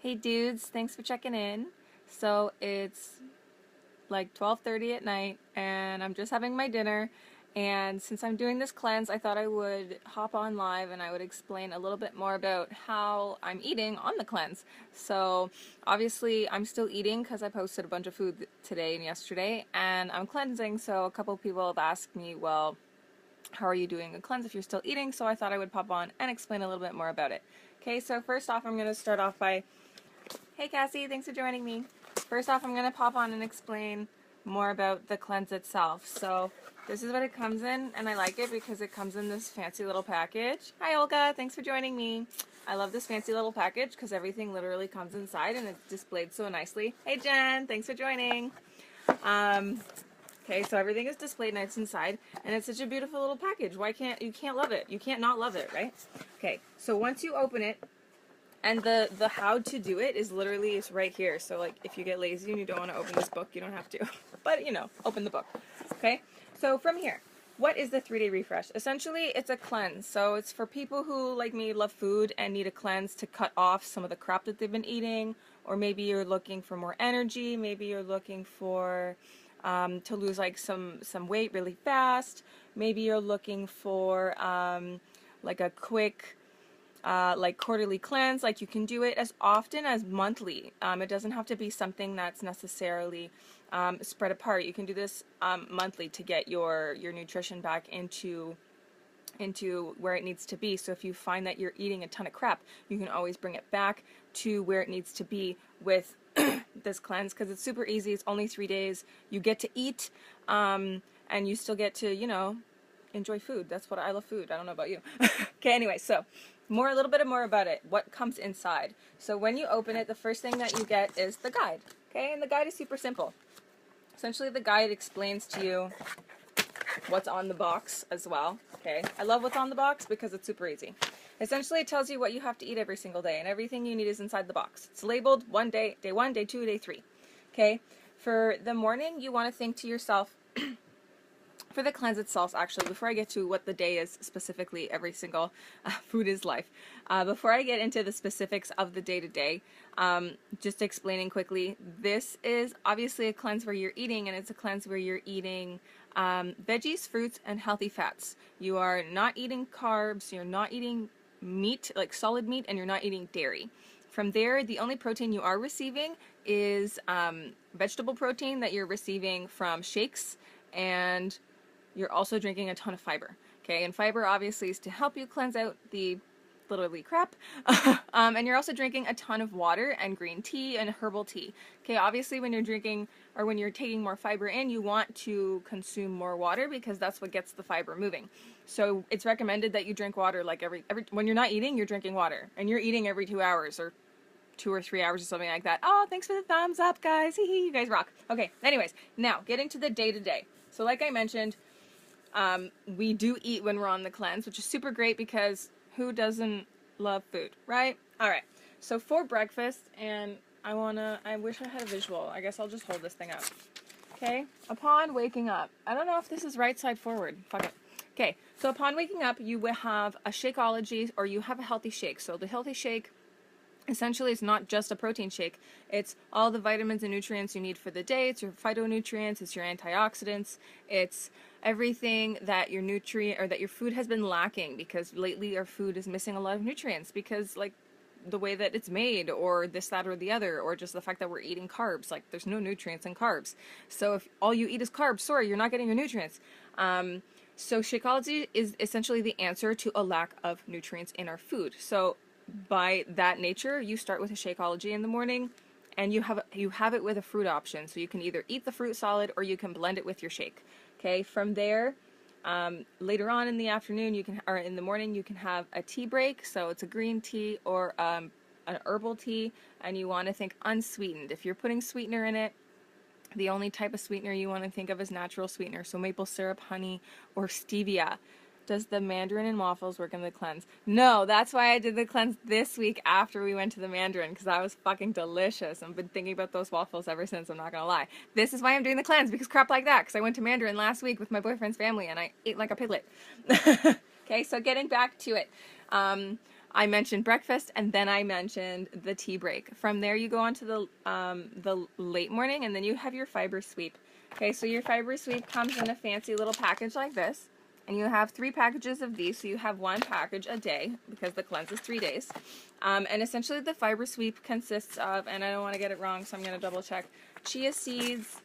Hey dudes, thanks for checking in. So it's like 12:30 at night and I'm just having my dinner, and since I'm doing this cleanse, I thought I would hop on live and I would explain a little bit more about how I'm eating on the cleanse. So obviously I'm still eating because I posted a bunch of food today and yesterday, and I'm cleansing, so a couple people have asked me, well, how are you doing a cleanse if you're still eating? So I thought I would pop on and explain a little bit more about it. Okay, so first off, I'm going to start off by, hey Cassie, thanks for joining me. First off, I'm going to pop on and explain more about the cleanse itself. So this is what it comes in, and I like it because it comes in this fancy little package. Hi Olga, thanks for joining me. I love this fancy little package because everything literally comes inside and it's displayed so nicely. Hey Jen, thanks for joining. Okay, so everything is displayed nice inside, and it's such a beautiful little package. You can't love it. You can't not love it, right? Okay, so once you open it, and the how to do it is right here. So like if you get lazy and you don't want to open this book, you don't have to. But open the book. Okay? So from here, what is the 3-day refresh? Essentially, it's a cleanse. So it's for people who, like me, love food and need a cleanse to cut off some of the crap that they've been eating, or maybe you're looking for more energy, maybe you're looking for to lose like some weight really fast, maybe you're looking for like a quick like quarterly cleanse. Like you can do it as often as monthly. It doesn't have to be something that's necessarily spread apart. You can do this monthly to get your nutrition back into where it needs to be. So if you find that you're eating a ton of crap, you can always bring it back to where it needs to be with this cleanse, because it's super easy. It's only 3 days. You get to eat, and you still get to, enjoy food. That's what I love, food. I don't know about you. Okay, anyway, so a little bit more about it. What comes inside? So when you open it, the first thing that you get is the guide. Okay, and the guide is super simple. Essentially, the guide explains to you what's on the box as well. Okay, I love what's on the box because it's super easy. Essentially, it tells you what you have to eat every single day, and everything you need is inside the box. It's labeled day 1, day 2, day 3. Okay, for the morning, you want to think to yourself, for the cleanse itself, actually, before I get to what the day is specifically, every single food is life. Before I get into the specifics of the day-to-day, just explaining quickly, this is obviously a cleanse where you're eating, and it's a cleanse where you're eating veggies, fruits, and healthy fats. You are not eating carbs, you're not eating meat, like solid meat, and you're not eating dairy. From there, the only protein you are receiving is vegetable protein that you're receiving from shakes, and you're also drinking a ton of fiber. Okay, and fiber obviously is to help you cleanse out the literally crap. And you're also drinking a ton of water and green tea and herbal tea. Okay, obviously when you're drinking or when you're taking more fiber in, you want to consume more water because that's what gets the fiber moving. So it's recommended that you drink water like every when you're not eating, you're drinking water, and you're eating every 2 hours or 2 or 3 hours or something like that. Oh, thanks for the thumbs up, guys. Hee hee, you guys rock. Okay, anyways, now getting to the day-to-day. So like I mentioned, we do eat when we're on the cleanse, which is super great because who doesn't love food, right? All right. So for breakfast, and I wish I had a visual. I guess I'll just hold this thing up. Okay. Upon waking up, I don't know if this is right side forward. Fuck it. Okay. So upon waking up, you will have a Shakeology, or you have a healthy shake. So the healthy shake, essentially, it's not just a protein shake. It's all the vitamins and nutrients you need for the day. It's your phytonutrients. It's your antioxidants. It's everything that your food has been lacking, because lately our food is missing a lot of nutrients because, like, the way that it's made, or this, that, or the other, or just the fact that we're eating carbs. Like, there's no nutrients in carbs. So if all you eat is carbs, sorry, you're not getting your nutrients. So Shakeology is essentially the answer to a lack of nutrients in our food. So by that nature, you start with a Shakeology in the morning, and you have it with a fruit option. So you can either eat the fruit solid or you can blend it with your shake. Okay, from there, later on in the afternoon, or in the morning, you can have a tea break. So it's a green tea or an herbal tea, and you want to think unsweetened. If you're putting sweetener in it, the only type of sweetener you want to think of is natural sweetener. So maple syrup, honey, or stevia. Does the Mandarin and waffles work in the cleanse? No, that's why I did the cleanse this week after we went to the Mandarin, because that was fucking delicious. I've been thinking about those waffles ever since, I'm not gonna lie. This is why I'm doing the cleanse, because crap like that, because I went to Mandarin last week with my boyfriend's family and I ate like a piglet. Okay, so getting back to it. I mentioned breakfast, and then I mentioned the tea break. From there, you go on to the late morning, and then you have your fiber sweep. Okay, so your fiber sweep comes in a fancy little package like this, and you have 3 packages of these, so you have 1 package a day because the cleanse is 3 days. And essentially, the fiber sweep consists of, and I don't want to get it wrong, so I'm going to double check, chia seeds,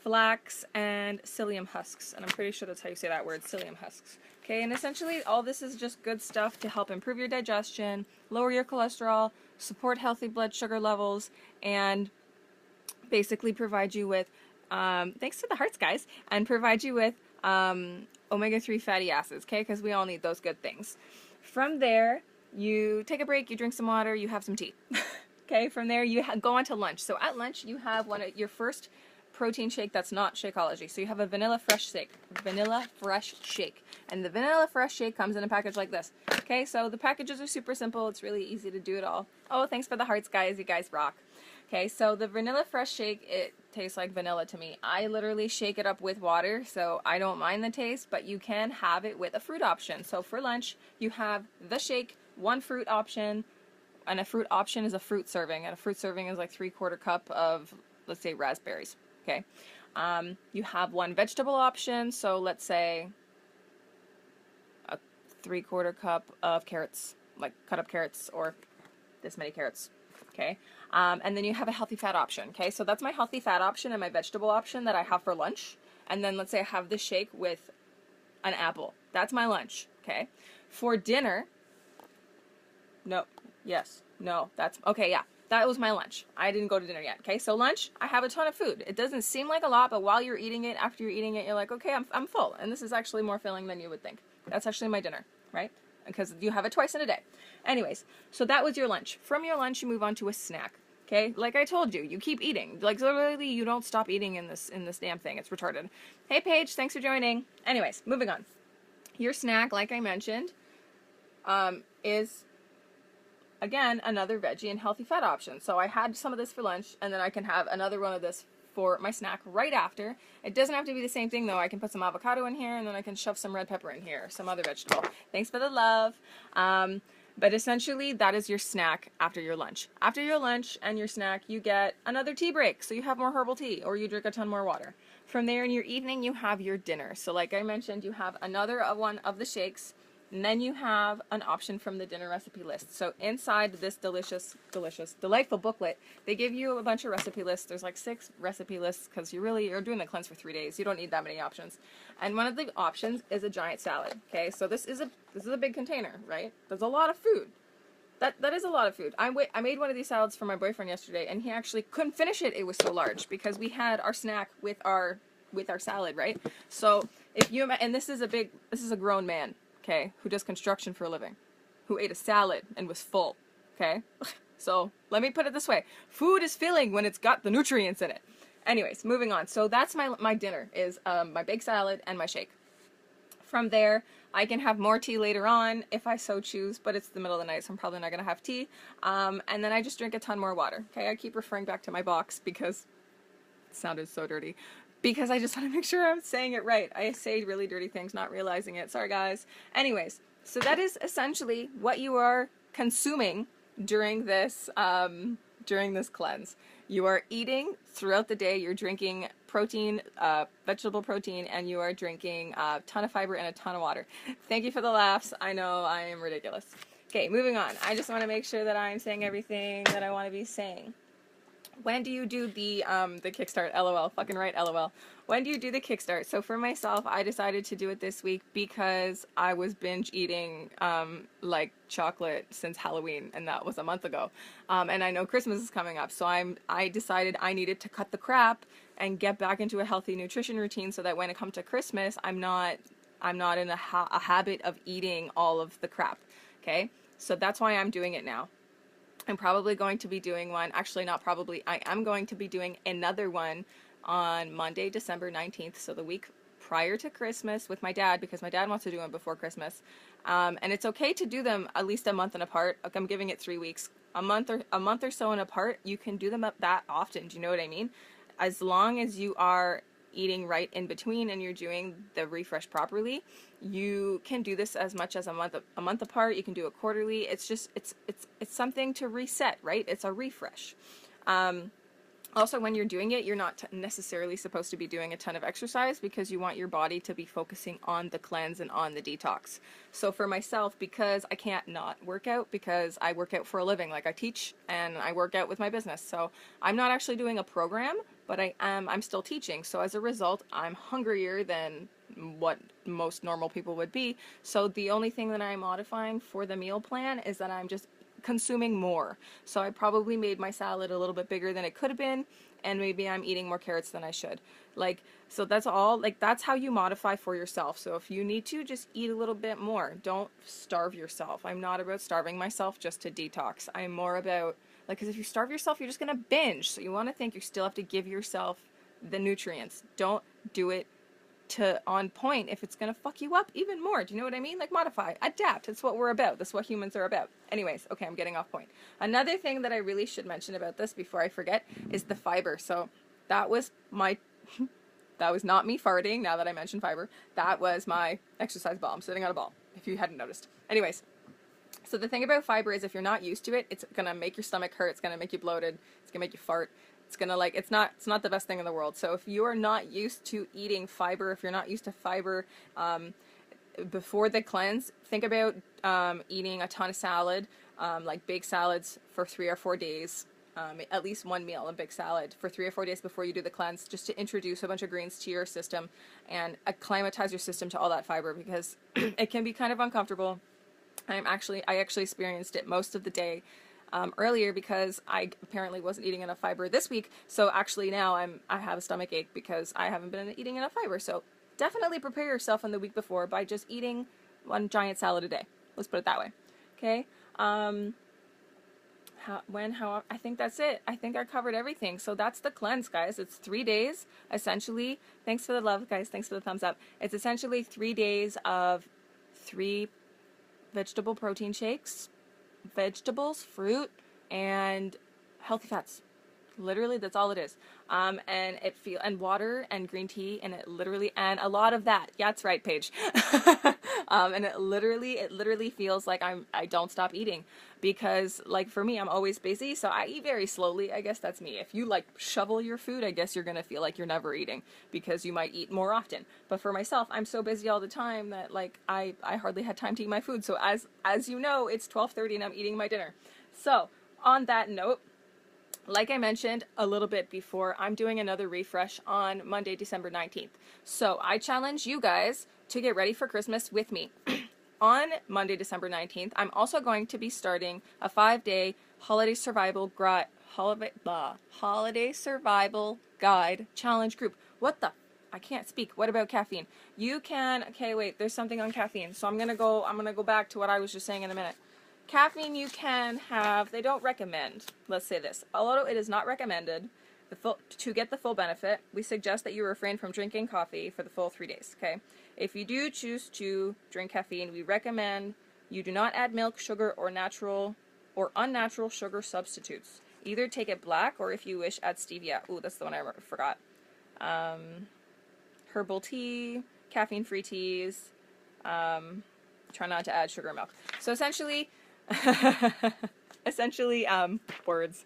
flax, and psyllium husks, and I'm pretty sure that's how you say that word, psyllium husks. Okay, and essentially all this is just good stuff to help improve your digestion, lower your cholesterol, support healthy blood sugar levels, and basically provide you with, thanks to the hearts, guys, and provide you with omega-3 fatty acids, okay, because we all need those good things. From there, you take a break, you drink some water, you have some tea. Okay, from there you go on to lunch. So at lunch, you have your first protein shake that's not Shakeology. So you have a vanilla fresh shake. And the vanilla fresh shake comes in a package like this. Okay, so the packages are super simple. It's really easy to do it all. Oh, thanks for the hearts, guys. You guys rock. Okay, so the vanilla fresh shake, it tastes like vanilla to me. I literally shake it up with water, so I don't mind the taste, but you can have it with a fruit option. So for lunch, you have the shake, 1 fruit option, and a fruit option is a fruit serving, and a fruit serving is like 3/4 cup of, let's say, raspberries. Okay, you have 1 vegetable option, so let's say a 3/4 cup of carrots, like cut up carrots or this many carrots. Okay, and then you have a healthy fat option. Okay, so that's my healthy fat option and my vegetable option that I have for lunch. And then let's say I have this shake with an apple. That's my lunch. Okay, for dinner, no, yes, no, that's okay. Yeah. That was my lunch. I didn't go to dinner yet. Okay, so lunch, I have a ton of food. It doesn't seem like a lot, but while you're eating it, after you're eating it, you're like, okay, I'm full. And this is actually more filling than you would think. That's actually my dinner, right? Because you have it twice in a day. Anyways, so that was your lunch. From your lunch, you move on to a snack. Okay, like I told you, you keep eating. Like literally, you don't stop eating in this damn thing. It's retarded. Hey, Paige, thanks for joining. Anyways, moving on. Your snack, like I mentioned, is, again, another veggie and healthy fat option. So I had some of this for lunch, and then I can have another one of this for my snack right after. It doesn't have to be the same thing, though. I can put some avocado in here, and then I can shove some red pepper in here, some other vegetable. Thanks for the love. But essentially, that is your snack after your lunch. After your lunch and your snack, you get another tea break, so you have more herbal tea, or you drink a ton more water. From there, in your evening, you have your dinner. So like I mentioned, you have another one of the shakes, and then you have an option from the dinner recipe list. So inside this delightful booklet, they give you a bunch of recipe lists. There's like 6 recipe lists because you're doing the cleanse for 3 days. You don't need that many options. And one of the options is a giant salad. Okay, so this is a big container, right? There's a lot of food. That is a lot of food. I made one of these salads for my boyfriend yesterday, and he actually couldn't finish it. It was so large because we had our snack with our salad, right? So if you, and this is a grown man, okay, who does construction for a living, who ate a salad and was full, okay? So let me put it this way. Food is filling when it's got the nutrients in it. Anyways, moving on. So that's my dinner, is my baked salad and my shake. From there, I can have more tea later on if I so choose, but it's the middle of the night, so I'm probably not going to have tea. And then I just drink a ton more water, okay? I keep referring back to my box because it sounded so dirty. Because I just want to make sure I'm saying it right. I say really dirty things, not realizing it. Sorry, guys. Anyways, so that is essentially what you are consuming during this cleanse. You are eating throughout the day. You're drinking protein, vegetable protein, and you are drinking a ton of fiber and a ton of water. Thank you for the laughs. I know I am ridiculous. Okay, moving on. I just want to make sure that I'm saying everything that I want to be saying. When do you do the kickstart? LOL. Fucking right, LOL. When do you do the kickstart? So for myself, I decided to do it this week because I was binge eating like chocolate since Halloween, and that was a month ago. And I know Christmas is coming up, so I decided I needed to cut the crap and get back into a healthy nutrition routine so that when it comes to Christmas, I'm not in a habit of eating all of the crap. Okay? So that's why I'm doing it now. I'm probably going to be doing one, actually not probably, I am going to be doing another one on Monday, December 19th, so the week prior to Christmas with my dad, because my dad wants to do them before Christmas. And it's okay to do them at least a month and apart. Like, I'm giving it 3 weeks. A month or so and apart, you can do them up that often. Do you know what I mean? As long as you are eating right in between and you're doing the refresh properly, you can do this as much as a month apart. You can do it quarterly. It's just it's something to reset, right? It's a refresh. Also, when you're doing it, you're not necessarily supposed to be doing a ton of exercise because you want your body to be focusing on the cleanse and on the detox. So for myself, because I can't not work out, because I work out for a living, like I teach and I work out with my business. So I'm not actually doing a program, but I'm still teaching. So as a result, I'm hungrier than what most normal people would be. So the only thing that I'm modifying for the meal plan is that I'm just consuming more. So I probably made my salad a little bit bigger than it could have been, and maybe I'm eating more carrots than I should. Like, so that's all, like, that's how you modify for yourself. So if you need to, just eat a little bit more. Don't starve yourself. I'm not about starving myself just to detox. I'm more about, like, because if you starve yourself, you're just going to binge. So you want to think you still have to give yourself the nutrients. Don't do it to on point if it's going to fuck you up even more. Do you know what I mean? Like, modify, adapt. That's what we're about. That's what humans are about. Anyways, okay, I'm getting off point. Another thing that I really should mention about this before I forget is the fiber. So that was my that was not me farting now that I mentioned fiber. That was my exercise ball. I'm sitting on a ball, if you hadn't noticed. Anyways, so the thing about fiber is if you're not used to it, it's going to make your stomach hurt. It's going to make you bloated. It's going to make you fart. It's gonna, like, it's not the best thing in the world. So if you are not used to eating fiber, if you're not used to fiber before the cleanse, think about eating a ton of salad, like big salads for 3 or 4 days, at least one meal, a big salad for 3 or 4 days before you do the cleanse, just to introduce a bunch of greens to your system and acclimatize your system to all that fiber, because it can be kind of uncomfortable. I actually experienced it most of the day earlier because I apparently wasn't eating enough fiber this week. So actually now I have a stomach ache because I haven't been eating enough fiber. So definitely prepare yourself on the week before by just eating one giant salad a day. Let's put it that way. Okay. I think that's it. I think I covered everything. So that's the cleanse, guys. It's 3 days, essentially. Thanks for the love, guys. Thanks for the thumbs up. It's essentially 3 days of 3 vegetable protein shakes, vegetables, fruit, and healthy fats. Literally, that's all it is. And water and green tea, and and a lot of that. Yeah, that's right, Paige. And it literally feels like I don't stop eating because, like, for me, I'm always busy, so I eat very slowly. I guess that's me. If you, like, shovel your food, I guess you're gonna feel like you're never eating because you might eat more often. But for myself, I'm so busy all the time that, like, I hardly had time to eat my food. So as you know, it's 12:30 and I'm eating my dinner. So on that note, like I mentioned a little bit before, I'm doing another refresh on Monday, December 19th. So I challenge you guys to get ready for Christmas with me. On Monday, December 19th, I'm also going to be starting a 5-day holiday survival guide challenge group. What the? I can't speak. What about caffeine? You can, okay, wait, there's something on caffeine. So I'm going to go back to what I was just saying in a minute. Caffeine you can have, they don't recommend, let's say this, although it is not recommended to get the full benefit, we suggest that you refrain from drinking coffee for the full 3 days, okay? If you do choose to drink caffeine, we recommend you do not add milk, sugar, or natural or unnatural sugar substitutes. Either take it black or, if you wish, add stevia. Ooh, that's the one I forgot. Herbal tea, caffeine-free teas, try not to add sugar or milk. So essentially, words.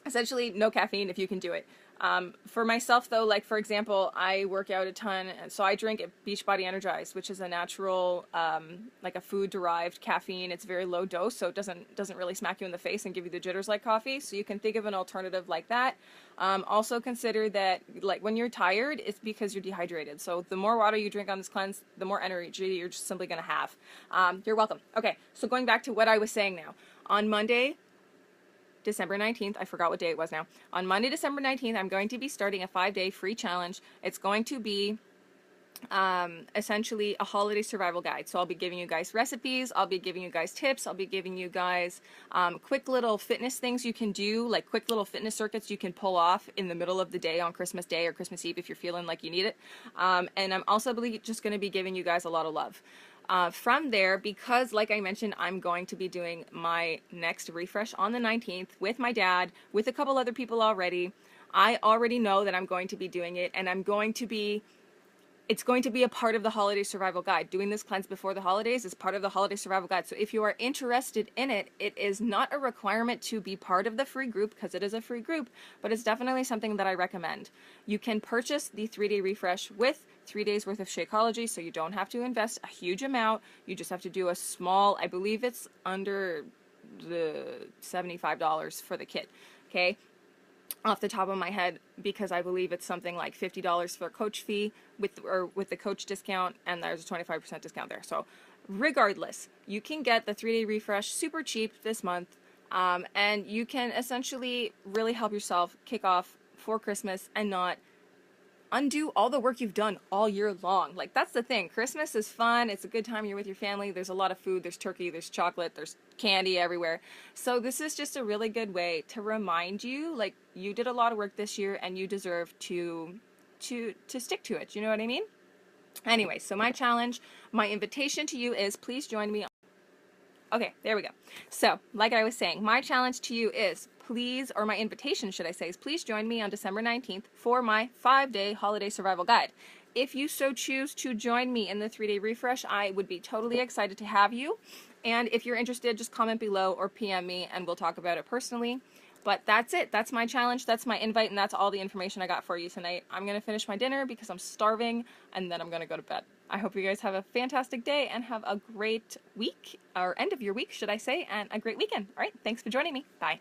Essentially, no caffeine if you can do it. For myself, though, like, for example, I work out a ton, and so I drink Beachbody Energized, which is a natural, like a food-derived caffeine. It's very low dose, so it doesn't really smack you in the face and give you the jitters like coffee. So you can think of an alternative like that. Also consider that, like, when you're tired, it's because you're dehydrated. So the more water you drink on this cleanse, the more energy you're just simply going to have. You're welcome. Okay, so going back to what I was saying now. On Monday, December 19th, I forgot what day it was now. On Monday, December 19th, I'm going to be starting a 5-day free challenge. It's going to be essentially a holiday survival guide. So I'll be giving you guys recipes, I'll be giving you guys tips, I'll be giving you guys quick little fitness things you can do, like quick little fitness circuits you can pull off in the middle of the day on Christmas Day or Christmas Eve if you're feeling like you need it. And I'm also just going to be giving you guys a lot of love. From there, because like I mentioned, I'm going to be doing my next refresh on the 19th with my dad, with a couple other people already. I already know that I'm going to be doing it, and it's going to be a part of the holiday survival guide. Doing this cleanse before the holidays is part of the holiday survival guide. So if you are interested in it, it is not a requirement to be part of the free group, because it is a free group, but it's definitely something that I recommend. You can purchase the 3-day refresh with 3 days worth of Shakeology, so you don't have to invest a huge amount. You just have to do a small, I believe it's under the $75 for the kit. Okay, off the top of my head, because I believe it's something like $50 for a coach fee with the coach discount, and there's a 25% discount there. So regardless, you can get the 3-day refresh super cheap this month, and you can essentially really help yourself kick off for Christmas and not undo all the work you've done all year long. Like, that's the thing. Christmas is fun. It's a good time. You're with your family. There's a lot of food. There's turkey. There's chocolate. There's candy everywhere. So this is just a really good way to remind you, like, you did a lot of work this year and you deserve to stick to it. You know what I mean? Anyway, so my challenge, my invitation to you is, please join me. Okay, there we go. So, like I was saying, my challenge to you is, please, or my invitation, should I say, is please join me on December 19th for my 5-day holiday survival guide. If you so choose to join me in the 3-day refresh, I would be totally excited to have you. And if you're interested, just comment below or PM me and we'll talk about it personally. But that's it. That's my challenge. That's my invite, and that's all the information I got for you tonight. I'm going to finish my dinner because I'm starving, and then I'm going to go to bed. I hope you guys have a fantastic day and have a great week, or end of your week, should I say, and a great weekend. All right, thanks for joining me. Bye.